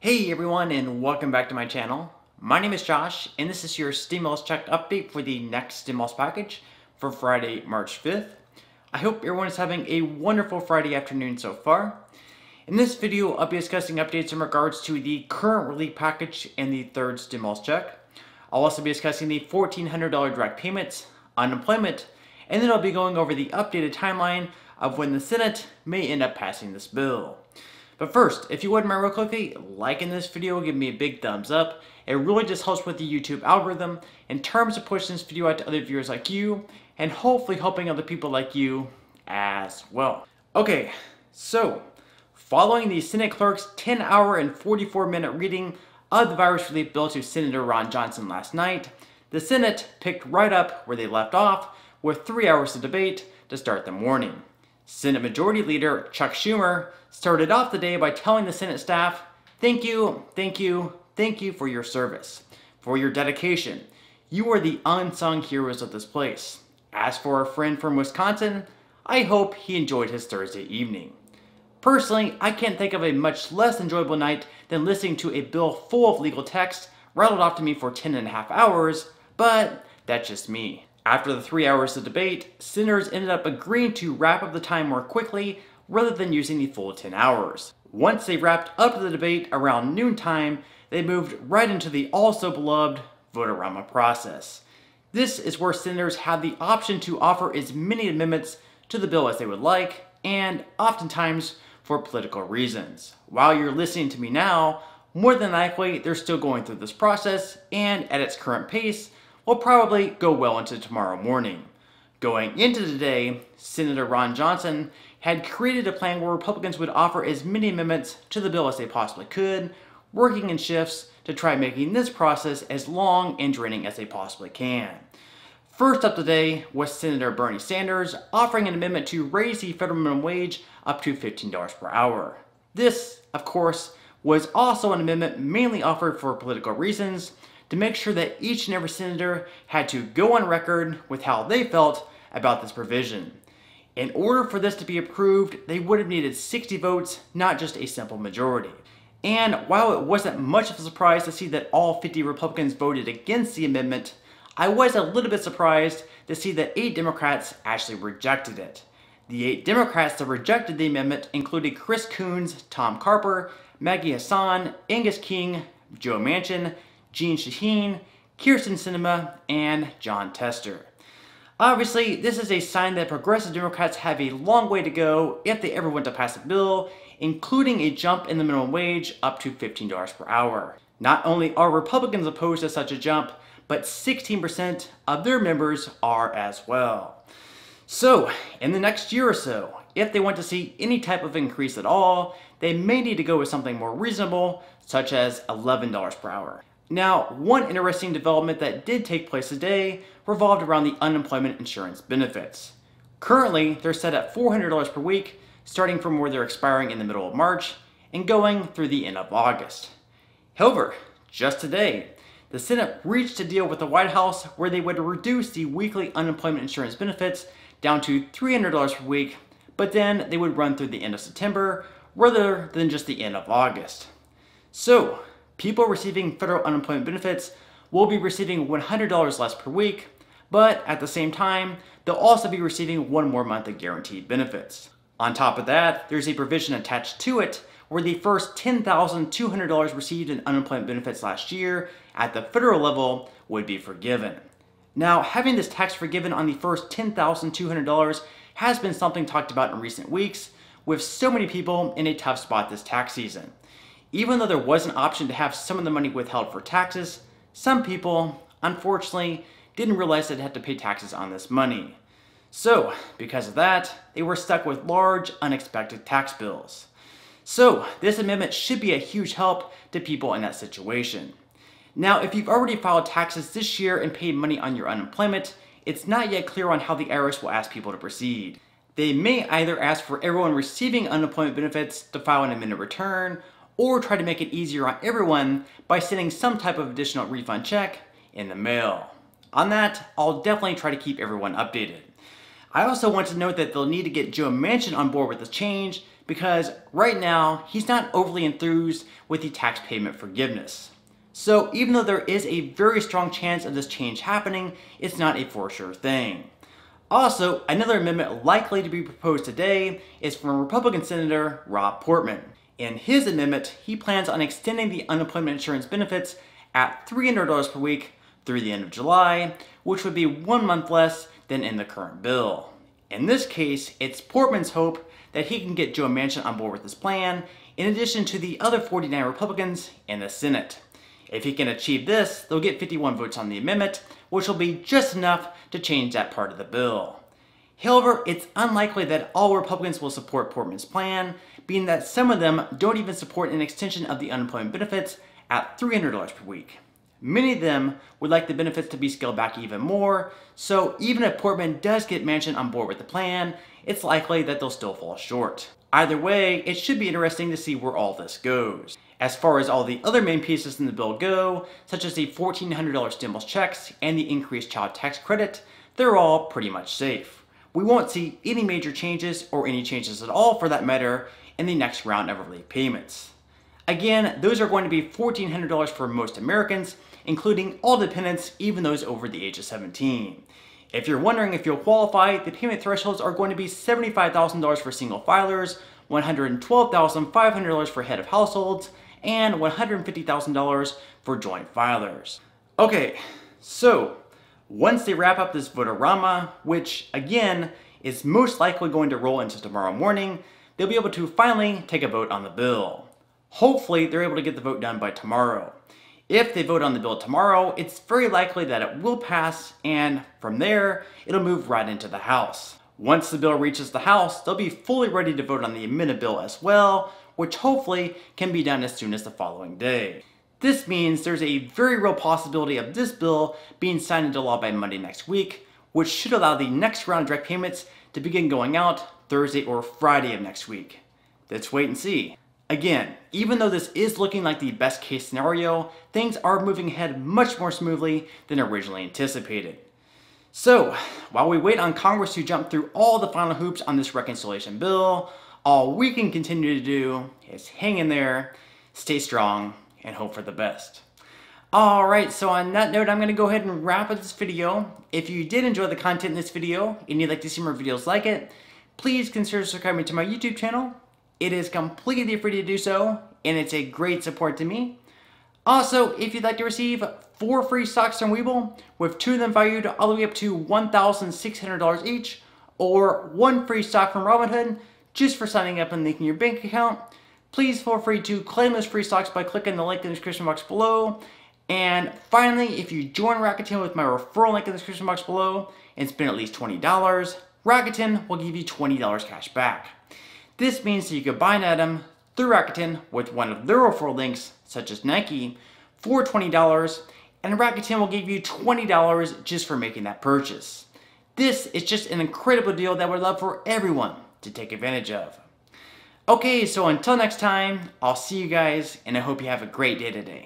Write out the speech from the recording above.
Hey everyone, and welcome back to my channel. My name is Josh, and this is your stimulus check update for the next stimulus package for Friday, March 5th. I hope everyone is having a wonderful Friday afternoon so far. In this video, I'll be discussing updates in regards to the current relief package and the third stimulus check. I'll also be discussing the $1,400 direct payments, unemployment, and then I'll be going over the updated timeline of when the Senate may end up passing this bill. But first, if you wouldn't mind real quickly, liking this video, give me a big thumbs up. It really just helps with the YouTube algorithm in terms of pushing this video out to other viewers like you, and hopefully helping other people like you as well. Okay, so following the Senate clerk's 10-hour and 44-minute reading of the virus relief bill to Senator Ron Johnson last night, the Senate picked right up where they left off with 3 hours of debate to start the morning. Senate Majority Leader Chuck Schumer started off the day by telling the Senate staff, thank you for your service, for your dedication. You are the unsung heroes of this place. As for our friend from Wisconsin, I hope he enjoyed his Thursday evening. Personally, I can't think of a much less enjoyable night than listening to a bill full of legal text rattled off to me for 10.5 hours, but that's just me. After the 3 hours of debate, senators ended up agreeing to wrap up the time more quickly rather than using the full 10 hours. Once they wrapped up the debate around noontime, they moved right into the also beloved vote-a-rama process. This is where senators have the option to offer as many amendments to the bill as they would like, and oftentimes for political reasons. While you're listening to me now, more than likely they're still going through this process, and at its current pace, will probably go well into tomorrow morning. Going into the day, Senator Ron Johnson had created a plan where Republicans would offer as many amendments to the bill as they possibly could, working in shifts to try making this process as long and draining as they possibly can. First up today was Senator Bernie Sanders offering an amendment to raise the federal minimum wage up to $15 per hour. This, of course, was also an amendment mainly offered for political reasons, to make sure that each and every senator had to go on record with how they felt about this provision. In order for this to be approved, they would have needed 60 votes, not just a simple majority. And while it wasn't much of a surprise to see that all 50 Republicans voted against the amendment, I was a little bit surprised to see that 8 Democrats actually rejected it. The 8 Democrats that rejected the amendment included Chris Coons, Tom Carper, Maggie Hassan, Angus King, Joe Manchin, Jeanne Shaheen, Kyrsten Sinema, and Jon Tester. Obviously, this is a sign that progressive Democrats have a long way to go if they ever want to pass a bill, including a jump in the minimum wage up to $15 per hour. Not only are Republicans opposed to such a jump, but 16% of their members are as well. So, in the next year or so, if they want to see any type of increase at all, they may need to go with something more reasonable, such as $11 per hour. Now, one interesting development that did take place today revolved around the unemployment insurance benefits. Currently, they're set at $400 per week, starting from where they're expiring in the middle of March and going through the end of August. However, just today, the Senate reached a deal with the White House where they would reduce the weekly unemployment insurance benefits down to $300 per week, but then they would run through the end of September rather than just the end of August. So, people receiving federal unemployment benefits will be receiving $100 less per week, but at the same time, they'll also be receiving one more month of guaranteed benefits. On top of that, there's a provision attached to it where the first $10,200 received in unemployment benefits last year at the federal level would be forgiven. Now, having this tax forgiven on the first $10,200 has been something talked about in recent weeks, with so many people in a tough spot this tax season. Even though there was an option to have some of the money withheld for taxes, some people, unfortunately, didn't realize they'd have to pay taxes on this money. So, because of that, they were stuck with large, unexpected tax bills. So, this amendment should be a huge help to people in that situation. Now, if you've already filed taxes this year and paid money on your unemployment, it's not yet clear on how the IRS will ask people to proceed. They may either ask for everyone receiving unemployment benefits to file an amended return, or try to make it easier on everyone by sending some type of additional refund check in the mail. On that, I'll definitely try to keep everyone updated. I also want to note that they'll need to get Joe Manchin on board with this change because right now he's not overly enthused with the tax payment forgiveness. So even though there is a very strong chance of this change happening, it's not a for sure thing. Also, another amendment likely to be proposed today is from Republican Senator Rob Portman. In his amendment, he plans on extending the unemployment insurance benefits at $300 per week through the end of July, which would be 1 month less than in the current bill. In this case, it's Portman's hope that he can get Joe Manchin on board with this plan, in addition to the other 49 Republicans in the Senate. If he can achieve this, they'll get 51 votes on the amendment, which will be just enough to change that part of the bill. However, it's unlikely that all Republicans will support Portman's plan, being that some of them don't even support an extension of the unemployment benefits at $300 per week. Many of them would like the benefits to be scaled back even more, so even if Portman does get Manchin on board with the plan, it's likely that they'll still fall short. Either way, it should be interesting to see where all this goes. As far as all the other main pieces in the bill go, such as the $1,400 stimulus checks and the increased child tax credit, they're all pretty much safe. We won't see any major changes, or any changes at all for that matter, in the next round of relief payments. Again, those are going to be $1,400 for most Americans, including all dependents, even those over the age of 17. If you're wondering if you'll qualify, the payment thresholds are going to be $75,000 for single filers, $112,500 for head of households, and $150,000 for joint filers. Okay, so once they wrap up this vote-a-rama, which again is most likely going to roll into tomorrow morning, they'll be able to finally take a vote on the bill. Hopefully they're able to get the vote done by tomorrow. If they vote on the bill tomorrow, it's very likely that it will pass, and from there, it'll move right into the House. Once the bill reaches the House, they'll be fully ready to vote on the amended bill as well, which hopefully can be done as soon as the following day. This means there's a very real possibility of this bill being signed into law by Monday next week, which should allow the next round of direct payments to begin going out Thursday or Friday of next week. Let's wait and see. Again, even though this is looking like the best case scenario, things are moving ahead much more smoothly than originally anticipated. So, while we wait on Congress to jump through all the final hoops on this reconciliation bill, all we can continue to do is hang in there, stay strong, and hope for the best. Alright, so on that note, I'm going to go ahead and wrap up this video. If you did enjoy the content in this video, and you'd like to see more videos like it, please consider subscribing to my YouTube channel. It is completely free to do so, and it's a great support to me. Also, if you'd like to receive 4 free stocks from Webull, with 2 of them valued all the way up to $1,600 each, or 1 free stock from Robinhood, just for signing up and linking your bank account, please feel free to claim those free stocks by clicking the link in the description box below. And finally, if you join Rakuten with my referral link in the description box below and spend at least $20, Rakuten will give you $20 cash back. This means that you could buy an item through Rakuten with one of their referral links, such as Nike, for $20, and Rakuten will give you $20 just for making that purchase. This is just an incredible deal that I would love for everyone to take advantage of. Okay, so until next time, I'll see you guys, and I hope you have a great day today.